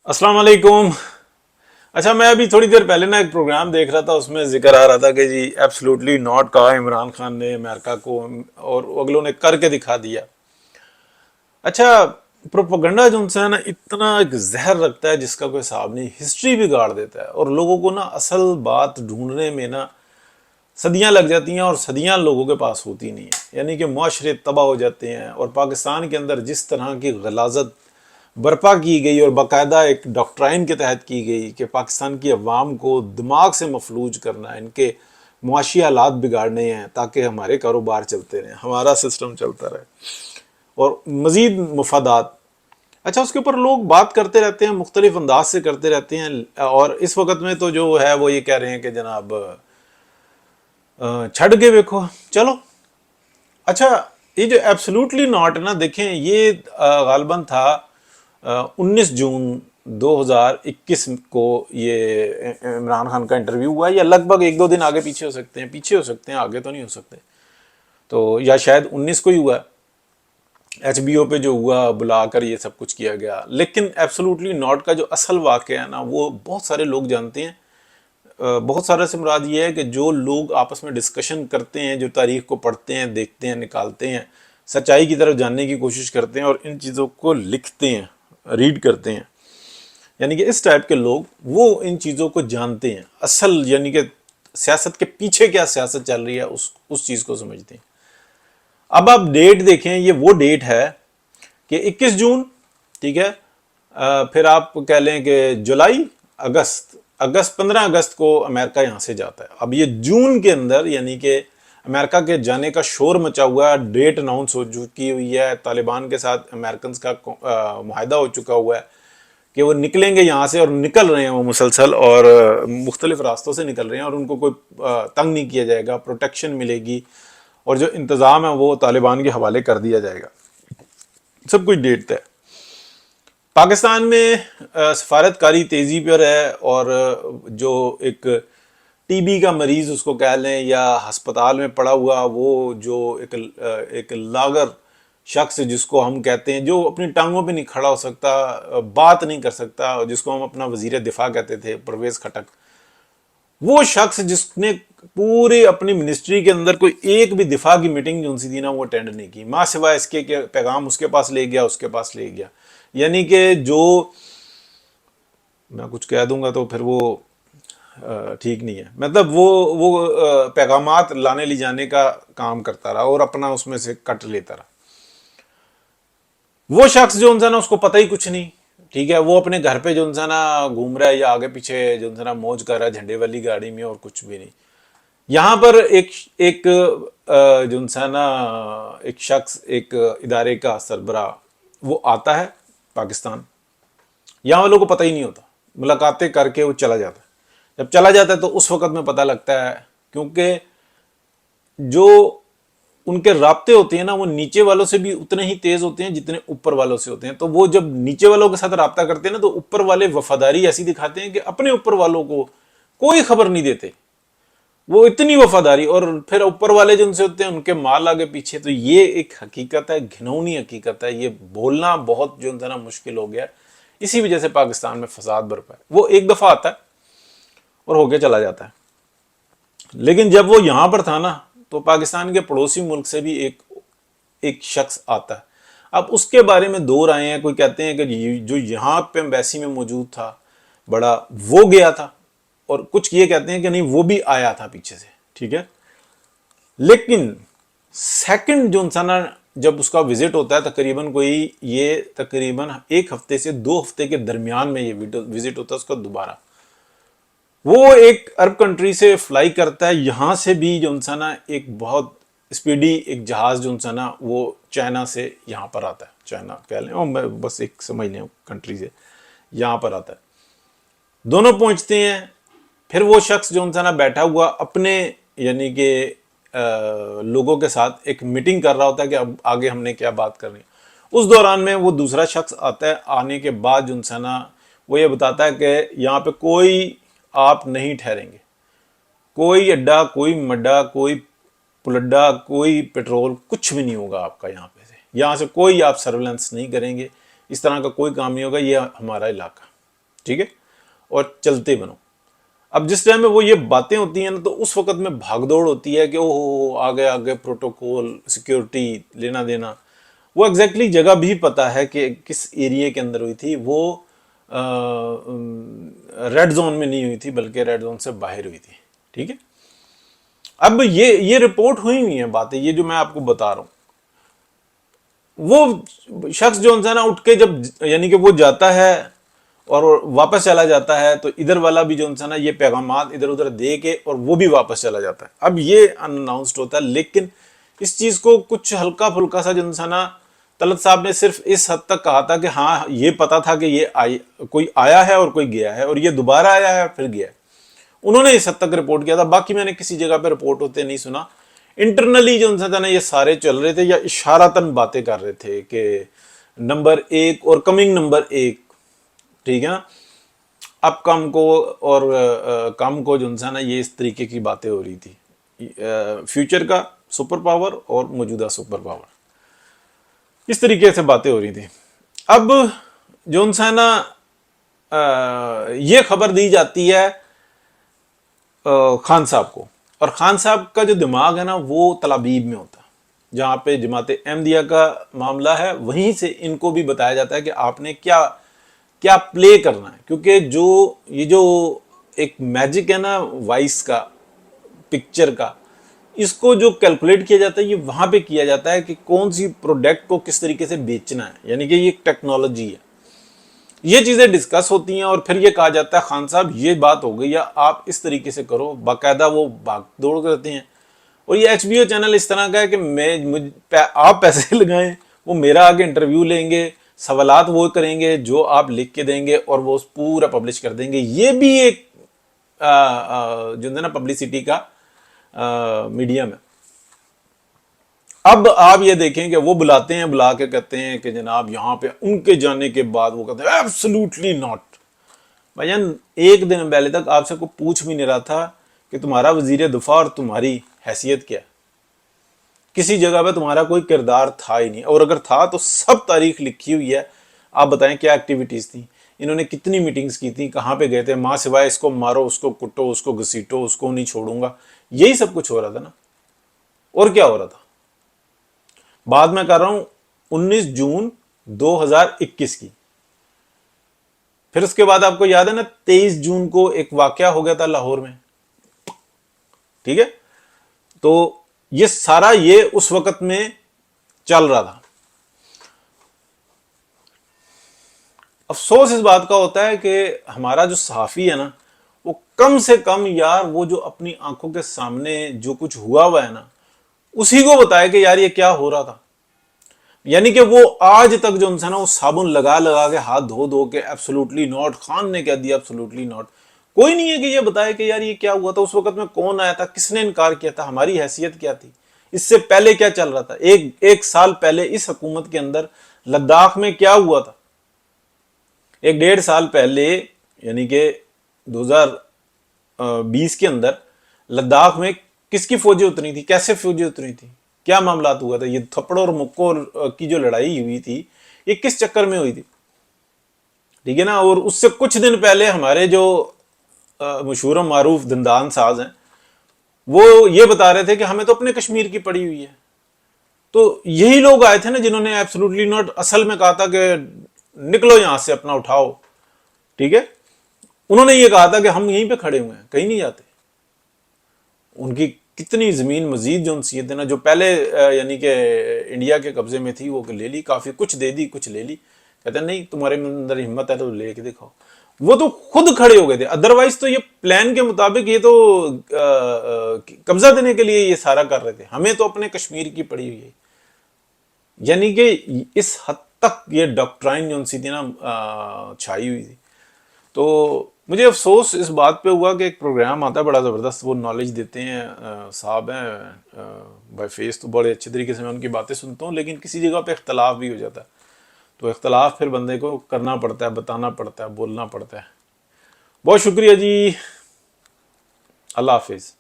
अस्सलाम वालेकुम। अच्छा, मैं अभी थोड़ी देर पहले ना एक प्रोग्राम देख रहा था, उसमें जिक्र आ रहा था कि जी एब्सोल्युटली नॉट कहा इमरान खान ने अमेरिका को, और अगलों ने करके दिखा दिया। अच्छा, प्रोपेगेंडा जो है ना इतना एक जहर रखता है जिसका कोई हिसाब नहीं, हिस्ट्री बिगाड़ देता है और लोगों को ना असल बात ढूंढने में ना सदियां लग जाती हैं और सदियां लोगों के पास होती नहीं है, यानी कि मुआशरे तबाह हो जाते हैं। और पाकिस्तान के अंदर जिस तरह की गलाजत बर्पा की गई और बाकायदा एक डॉक्ट्राइन के तहत की गई कि पाकिस्तान की अवाम को दिमाग से मफलूज करना है, इनके मुआशी हालात बिगाड़ने हैं ताकि हमारे कारोबार चलते रहें, हमारा सिस्टम चलता रहे और मज़ीद मफादात। अच्छा, उसके ऊपर लोग बात करते रहते हैं, मुख्तलिफ अंदाज से करते रहते हैं। और इस वक्त में तो जो है वो ये कह रहे हैं कि जनाब छड़ के देखो चलो। अच्छा, ये जो एब्सोल्युटली नॉट है ना, देखें ये गालबन था 19 जून 2021 को ये इमरान खान का इंटरव्यू हुआ, या लगभग एक दो दिन आगे पीछे हो सकते हैं, पीछे हो सकते हैं, आगे तो नहीं हो सकते। तो या शायद 19 को ही हुआ, HBO पे जो हुआ बुलाकर ये सब कुछ किया गया। लेकिन एब्सोल्युटली नॉट का जो असल वाक़या है ना, वो बहुत सारे लोग जानते हैं। बहुत सारा से मुराद ये है कि जो लोग आपस में डिस्कशन करते हैं, जो तारीख को पढ़ते हैं, देखते हैं, निकालते हैं, सच्चाई की तरफ जानने की कोशिश करते हैं और इन चीज़ों को लिखते हैं, रीड करते हैं, यानी कि इस टाइप के लोग वो इन चीज़ों को जानते हैं, असल यानी कि सियासत के पीछे क्या सियासत चल रही है उस चीज़ को समझते हैं। अब आप डेट देखें, ये वो डेट है कि 21 जून, ठीक है। फिर आप कह लें कि जुलाई, अगस्त 15 अगस्त को अमेरिका यहाँ से जाता है। अब ये जून के अंदर यानी कि अमेरिका के जाने का शोर मचा हुआ है, डेट अनाउंस हो चुकी हुई है, तालिबान के साथ अमेरिकन का मुआहदा हो चुका हुआ है कि वो निकलेंगे यहाँ से, और निकल रहे हैं वो मुसलसल, और मुख्तलिफ रास्तों से निकल रहे हैं और उनको कोई तंग नहीं किया जाएगा, प्रोटेक्शन मिलेगी और जो इंतज़ाम है वो तालिबान के हवाले कर दिया जाएगा। सब कुछ डेट तय। पाकिस्तान में सफारतकारी तेज़ी पर है, और जो एक टीबी का मरीज़ उसको कह लें या हस्पताल में पड़ा हुआ वो जो एक लागर शख्स जिसको हम कहते हैं, जो अपनी टांगों पे नहीं खड़ा हो सकता, बात नहीं कर सकता, जिसको हम अपना वजीर दिफा कहते थे, परवेज़ खटक, वो शख्स जिसने पूरे अपनी मिनिस्ट्री के अंदर कोई एक भी दिफा की मीटिंग जो सी थी ना वो अटेंड नहीं की, माँ सिवाय इसके कि पैगाम उसके पास ले गया, उसके पास ले गया। यानी कि जो मैं कुछ कह दूंगा तो फिर वो ठीक नहीं है, मतलब वो पैगामात लाने ले जाने का काम करता रहा और अपना उसमें से कट लेता रहा। वो शख्स जो उनसे ना उसको पता ही कुछ नहीं, ठीक है, वो अपने घर पे जो उनसे ना घूम रहा है या आगे पीछे जो उनसे ना मौज कर रहा है झंडे वाली गाड़ी में, और कुछ भी नहीं। यहाँ पर एक जो उनसे ना एक शख्स, एक इदारे का सरबरा वो आता है पाकिस्तान, यहाँ वालों को पता ही नहीं होता, मुलाकातें करके वो चला जाता है। जब चला जाता है तो उस वक्त में पता लगता है, क्योंकि जो उनके राब्ते होते हैं ना वो नीचे वालों से भी उतने ही तेज होते हैं जितने ऊपर वालों से होते हैं। तो वो जब नीचे वालों के साथ राब्ता करते हैं ना तो ऊपर वाले वफादारी ऐसी दिखाते हैं कि अपने ऊपर वालों को कोई खबर नहीं देते, वो इतनी वफादारी, और फिर ऊपर वाले जो उनसे होते हैं उनके माल आगे पीछे। तो ये एक हकीकत है, घिनौनी हकीकत है, ये बोलना बहुत जो है ना मुश्किल हो गया। इसी वजह से पाकिस्तान में फसाद बरपा है। वो एक दफा आता है और होके चला जाता है, लेकिन जब वो यहां पर था ना तो पाकिस्तान के पड़ोसी मुल्क से भी एक शख्स आता है। अब उसके बारे में दो राय हैं, कोई कहते हैं कि जो यहाँ पे एम्बेसी में मौजूद था बड़ा वो गया था, और कुछ ये कहते हैं कि नहीं वो भी आया था पीछे से, ठीक है। लेकिन सेकंड जो इंसान जब उसका विजिट होता है तकरीबन तकरीबन 1 हफ्ते से 2 हफ्ते के दरमियान में ये विजिट होता है उसका दोबारा, वो एक अरब कंट्री से फ्लाई करता है। यहां से भी जो इंसान एक बहुत स्पीडी एक जहाज जो इंसान वो चाइना से यहां पर आता है, चाइना कह लें और बस एक समझ लें कंट्री से यहां पर आता है, दोनों पहुंचते हैं। फिर वो शख्स जो इंसान बैठा हुआ अपने यानी कि लोगों के साथ एक मीटिंग कर रहा होता है कि अब आगे हमने क्या बात करनी। उस दौरान में वो दूसरा शख्स आता है, आने के बाद जो इंसान वो ये बताता है कि यहाँ पे कोई आप नहीं ठहरेंगे, कोई अड्डा, कोई मड्डा, कोई पुलड्डा, कोई पेट्रोल, कुछ भी नहीं होगा आपका यहाँ पे से, यहाँ से कोई आप सर्वेलेंस नहीं करेंगे, इस तरह का कोई काम नहीं होगा, ये हमारा इलाका। ٹھیک ہے، اور چلتے بنو۔ اب جس ٹائم میں وہ یہ باتیں ہوتی ہیں نا تو اس وقت میں بھاگ دوڑ ہوتی ہے کہ او آگے آگے پروٹوکول، سیکیورٹی، لینا دینا۔ وہ ایگزیکٹلی جگہ بھی پتا ہے کہ کس ایریے کے اندر ہوئی تھی، وہ ریڈ زون میں نہیں ہوئی تھی بلکہ ریڈ زون سے باہر ہوئی تھی، ٹھیک ہے۔ اب یہ رپورٹ ہوئی ہیں باتیں، یہ جو میں آپ کو بتا رہا ہوں، وہ شخص جو انسان اٹھ کے جب یعنی کہ وہ جاتا ہے اور واپس چلا جاتا ہے تو ادھر والا بھی جو انسان ہے یہ پیغامات ادھر ادھر دے کے اور وہ بھی واپس چلا جاتا ہے۔ اب یہ اناؤنسڈ ہوتا ہے، لیکن اس چیز کو کچھ ہلکا پھلکا سا جو انسان طلعت صاحب نے صرف اس حد تک کہا تھا کہ ہاں یہ پتا تھا کہ یہ کوئی آیا ہے اور کوئی گیا ہے اور یہ دوبارہ آیا ہے پھر گیا ہے، انہوں نے اس حد تک رپورٹ کیا تھا۔ باقی میں نے کسی جگہ پہ رپورٹ ہوتے نہیں سنا۔ انٹرنلی جو انسان یہ سارے چل رہے تھے یا اشارتاً باتیں کر رہے تھے کہ نمبر 1 اور کمنگ نمبر 1، ٹھیک ہے نا، اب کم کو اور کم کو جو انسان یہ اس طریقے کی باتیں ہو رہی تھی، فیوچر کا سپر پاور اور موجودہ سپر پاور، اس طریقے سے باتیں ہو رہی تھی۔ اب جو انسان یہ خبر دی جاتی ہے خان صاحب کو، اور خان صاحب کا جو دماغ ہے نا وہ تلابیب میں ہوتا ہے، جہاں پہ جماعت احمدیہ کا معاملہ ہے وہیں سے ان کو بھی بتایا جاتا ہے کہ آپ نے کیا پلے کرنا ہے، کیونکہ یہ جو ایک میجک ہے نا وائس کا، پکچر کا، اس کو جو کیلکولیٹ کیا جاتا ہے یہ وہاں پہ کیا جاتا ہے کہ کون سی پروڈکٹ کو کس طریقے سے بیچنا ہے، یعنی کہ یہ ایک ٹیکنالوجی ہے۔ یہ چیزیں ڈسکس ہوتی ہیں اور پھر یہ کہا جاتا ہے خان صاحب یہ بات ہو گئی ہے، آپ اس طریقے سے کرو، باقاعدہ وہ بھاگ دوڑ کرتے ہیں۔ اور یہ ایچ بی او چینل اس طرح کا ہے کہ آپ پیسے لگائیں، وہ میرا آگے انٹرویو لیں گے، سوالات وہ کریں گے جو آپ لکھ کے دیں گے اور وہ پورا پبلش کر دیں گے۔ یہ بھی ایک جو ہے نا پبلسٹی کا میڈیم ہے۔ اب آپ یہ دیکھیں کہ وہ بلاتے ہیں، بلا کے کہتے ہیں کہ جناب یہاں پہ ان کے جانے کے بعد وہ کہتے ہیں ایبسولوٹلی ناٹ۔ بھائی جان ایک دن پہلے تک آپ سے کوئی پوچھ بھی نہیں رہا تھا کہ تمہارا وزیر دفاع اور تمہاری حیثیت کیا ہے، کسی جگہ پہ تمہارا کوئی کردار تھا ہی نہیں، اور اگر تھا تو سب تاریخ لکھی ہوئی ہے۔ آپ بتائیں کیا ایکٹیویٹیز تھیں، انہوں نے کتنی میٹنگز کی تھیں، کہاں پہ گئے تھے، ماں سوائے اس کو مارو، اس کو کٹو، اس کو گھسیٹو، اس کو نہیں چھوڑوں گا، یہی سب کچھ ہو رہا تھا نا۔ اور کیا ہو رہا تھا؟ بات میں کر رہا ہوں 19 جون 2021 کی۔ پھر اس کے بعد آپ کو یاد ہے نا 23 جون کو ایک واقعہ ہو گیا تھا لاہور میں، ٹھیک ہے؟ تو یہ سارا یہ اس وقت میں چل رہا تھا۔ افسوس اس بات کا ہوتا ہے کہ ہمارا جو صحافی ہے نا وہ کم سے کم یار وہ جو اپنی آنکھوں کے سامنے جو کچھ ہوا ہے نا اسی کو بتائے کہ یار یہ کیا ہو رہا تھا۔ یعنی کہ وہ آج تک جو انسان وہ صابن لگا کے ہاتھ دھو کے ایبسولوٹلی ناٹ، خان نے کہہ دیا ایبسولوٹلی ناٹ، کوئی نہیں ہے کہ یہ بتائے کہ یار یہ کیا ہوا تھا، اس وقت میں کون آیا تھا، کس نے انکار کیا تھا، ہماری حیثیت کیا تھی، اس سے پہلے کیا چل رہا تھا، ایک سال پہلے اس حکومت کے اندر لداخ میں کیا ہوا تھا، 1.5 سال پہلے یعنی کہ 2020 کے اندر لداخ میں کس کی فوجیں اتری تھی، کیسے فوجیں اتری تھی، کیا معاملات ہوا تھا، یہ تھپڑوں اور مکوں کی جو لڑائی ہوئی تھی یہ کس چکر میں ہوئی تھی، ٹھیک ہے نا۔ اور اس سے کچھ دن پہلے ہمارے جو مشہور و معروف دندان ساز ہیں وہ یہ بتا رہے تھے کہ ہمیں تو اپنے کشمیر کی پڑی ہوئی ہے۔ تو یہی لوگ آئے تھے نا جنہوں نے ایبسولوٹلی ناٹ اصل میں کہا تھا کہ نکلو یہاں سے، اپنا اٹھاؤ، ٹھیک ہے۔ انہوں نے یہ کہا تھا کہ ہم یہیں پہ کھڑے ہوئے ہیں، کہیں نہیں جاتے۔ ان کی کتنی زمین مزید جو انسیت ہے نا جو پہلے یعنی کہ انڈیا کے قبضے میں تھی وہ لے لی، کافی کچھ دے دی، کچھ لے لی، کہتے ہیں نہیں تمہارے اندر ہمت ہے تو لے کے دکھاؤ۔ وہ تو خود کھڑے ہو گئے تھے، ادروائز تو یہ پلان کے مطابق یہ تو قبضہ دینے کے لیے یہ سارا کر رہے تھے، ہمیں تو اپنے کشمیر کی پڑی ہوئی ہے۔ یعنی کہ اس حد تک یہ ڈاکٹرائن جو تھی نا چھائی ہوئی تھی۔ تو مجھے افسوس اس بات پہ ہوا کہ ایک پروگرام آتا ہے بڑا زبردست، وہ نالج دیتے ہیں، صاحب ہیں بائی فیس، تو بڑے اچھے طریقے سے میں ان کی باتیں سنتا ہوں، لیکن کسی جگہ پہ اختلاف بھی ہو جاتا ہے، تو اختلاف پھر بندے کو کرنا پڑتا ہے، بتانا پڑتا ہے، بولنا پڑتا ہے۔ بہت شکریہ جی، اللہ حافظ۔